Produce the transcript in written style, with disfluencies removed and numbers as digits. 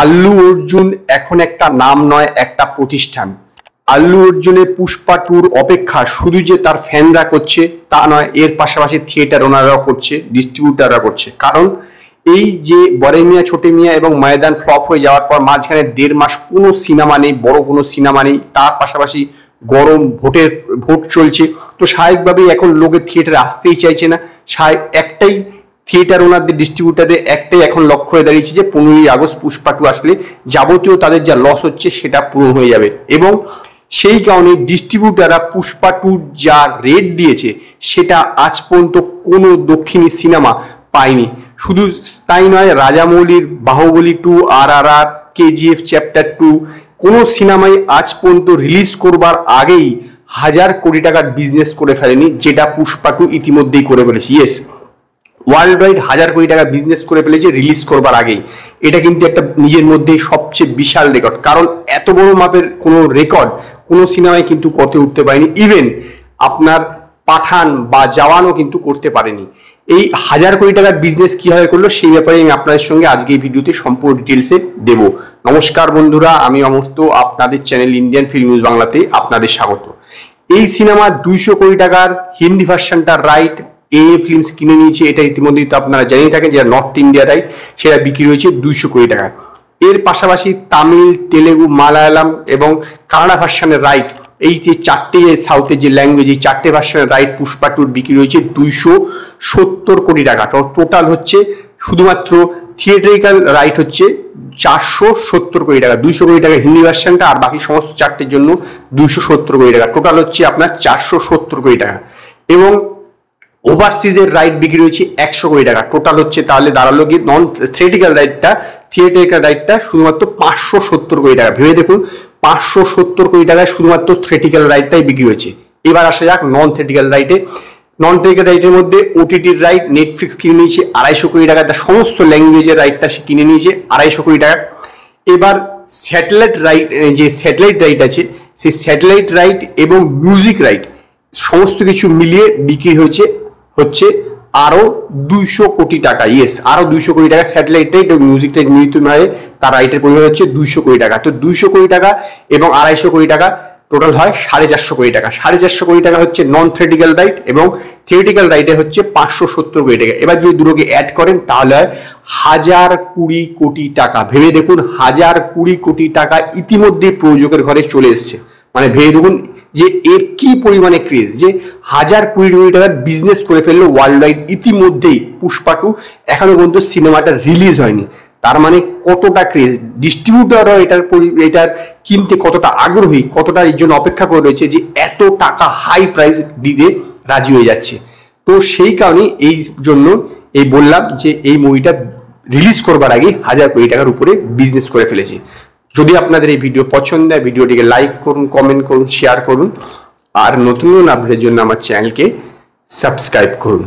আল্লু অর্জুন এখন একটা নাম নয়, একটা প্রতিষ্ঠান। আল্লু অর্জুনের পুষ্পা টুর অপেক্ষা শুধু যে তার ফ্যানরা করছে তা নয়, এর পাশাপাশি থিয়েটার ওনারাও করছে, ডিস্ট্রিবিউটাররা করছে। কারণ এই যে বড় মিয়া ছোট মিয়া এবং ময়দান ফ্লপ হয়ে যাওয়ার পর মাঝখানে 1.5 মাস কোনো সিনেমা নেই, বড় কোনো সিনেমা নেই, তার পাশাপাশি গরম ভোট চলছে, তো স্বাভাবিকভাবেই এখন লোকের থিয়েটারে আসতেই চাইছে না। একটাই থিয়েটার ওনারদের ডিস্ট্রিবিউটারে একটাই এখন লক্ষ্য হয়ে দাঁড়িয়েছে যে 15ই আগস্ট পুষ্পা টু আসলে যাবতীয় তাদের যা লস হচ্ছে সেটা পূরণ হয়ে যাবে। এবং সেই কারণে ডিস্ট্রিবিউটাররা পুষ্পা টুর যা রেট দিয়েছে সেটা আজ পর্যন্ত কোনো দক্ষিণী সিনেমা পায়নি। শুধু তাই নয়, রাজামৌলির বাহুবলী 2, RRR, KGF চ্যাপ্টার 2 কোনো সিনেমাই আজ পর্যন্ত রিলিজ করবার আগেই 1000 কোটি টাকার বিজনেস করে ফেলেনি, যেটা পুষ্পা টু ইতিমধ্যেই করে ফেলেছে। ইয়েস, ওয়ার্ল্ড ওয়াইড 1000 কোটি টাকা বিজনেস করে ফেলেছে রিলিজ করবার আগেই। এটা কিন্তু একটা নিজের মধ্যেই সবচেয়ে বিশাল রেকর্ড, কারণ এত বড় মাপের কোনো রেকর্ড কোনো সিনেমায় কিন্তু করতে উঠতে পারেনি। ইভেন আপনার পাঠান বা জওয়ানও কিন্তু করতে পারেনি। এই 1000 কোটি টাকার বিজনেস কিভাবে করলো সেই ব্যাপারে আমি আপনাদের সঙ্গে আজকে এই ভিডিওতে সম্পূর্ণ ডিটেলসে দেব। নমস্কার বন্ধুরা, আমি অমর্ত্য, আপনাদের চ্যানেল ইন্ডিয়ান ফিল্ম নিউজ বাংলাতে আপনাদের স্বাগত। এই সিনেমার 200 কোটি টাকার হিন্দি ভার্সনটার রাইট AA ফিল্মস কিনে নিয়েছে, এটা ইতিমধ্যেই তো আপনারা জানিয়ে থাকেন, যেটা নর্থ ইন্ডিয়া রাইট, সেটা বিক্রি হয়েছে 200 কোটি টাকা। এর পাশাপাশি তামিল, তেলেগু, মালায়ালাম এবং কানাডা ভার্সনের রাইট, এই যে চারটে সাউথের যে ল্যাঙ্গুয়েজ, এই চারটে ভার্সনের রাইট পুষ্পা টুর বিক্রি হয়েছে 270 কোটি টাকা। টোটাল হচ্ছে শুধুমাত্র থিয়েটারিক্যাল রাইট হচ্ছে 470 কোটি টাকা। 200 কোটি টাকা হিন্দি ভার্সনটা, আর বাকি সমস্ত চারটের জন্য 270 কোটি টাকা। টোটাল হচ্ছে আপনার 470 কোটি টাকা। এবং ওভারসিজের রাইট বিক্রি হয়েছে 100 কোটি টাকা। টোটাল হচ্ছে তাহলে দাঁড়ালো কি, নন থিয়েটারিক্যাল রাইটটা শুধুমাত্র 570 কোটি টাকা। ভেবে দেখুন, 570 কোটি টাকায় শুধুমাত্র থিয়েটারিক্যাল রাইটটাই বিক্রি হয়েছে। এবার আসা যাক নন থিয়েটারিক্যাল রাইটে। নন থিয়েটারিক্যাল রাইটের মধ্যে ওটিটির রাইট নেটফ্লিক্স কিনে নিয়েছে 250 কোটি টাকা, তার সমস্ত ল্যাঙ্গুয়েজের রাইটটা সে কিনে নিয়েছে 250 কোটি টাকা। এবার স্যাটেলাইট রাইট, যে স্যাটেলাইট রাইট আছে, সেই স্যাটেলাইট রাইট এবং মিউজিক রাইট সমস্ত কিছু মিলিয়ে বিক্রি হচ্ছে আরো 200 কোটি টাকা। ইয়েস, আরো 200 কোটি টাকা স্যাটেলাইট রাইট এবং মিউজিক রাইট মিলিত নয়, তার রাইটের পরিমাণ হচ্ছে 200 কোটি টাকা। তো 200 কোটি টাকা এবং 250 কোটি টাকা টোটাল হয় 450 কোটি টাকা। 450 কোটি টাকা হচ্ছে নন থিয়েটারিক্যাল রাইট এবং থিয়েটারিক্যাল রাইটে হচ্ছে 570 কোটি টাকা। এবার যদি দুটোকে অ্যাড করেন তাহলে হয় 1020 কোটি টাকা। ভেবে দেখুন, 1020 কোটি টাকা ইতিমধ্যে প্রযোজকের ঘরে চলে এসছে। মানে ভেবে দেখুন যে এর কি পরিমাণে ক্রেজ, যে 1020 কোটি টাকার বিজনেস করে ফেললো ওয়ার্ল্ড ওয়াইড ইতিমধ্যেই পুষ্পা টু। এখনো পর্যন্ত সিনেমাটা রিলিজ হয়নি, তার মানে কতটা ক্রেজ। ডিস্ট্রিবিউটাররা এটার কিনতে কতটা আগ্রহী, কতটা এর জন্য অপেক্ষা করে রয়েছে যে এত টাকা হাই প্রাইস দিতে রাজি হয়ে যাচ্ছে। তো সেই কারণে এই জন্য এই বললাম যে এই মুভিটা রিলিজ করবার আগে 1000 কোটি টাকার উপরে বিজনেস করে ফেলেছে। যদি আপনাদের এই ভিডিও পছন্দ হয়, ভিডিওটিকে লাইক করুন, কমেন্ট করুন, শেয়ার করুন, আর নতুন নতুন আপডেটের জন্য আমার চ্যানেলকে সাবস্ক্রাইব করুন।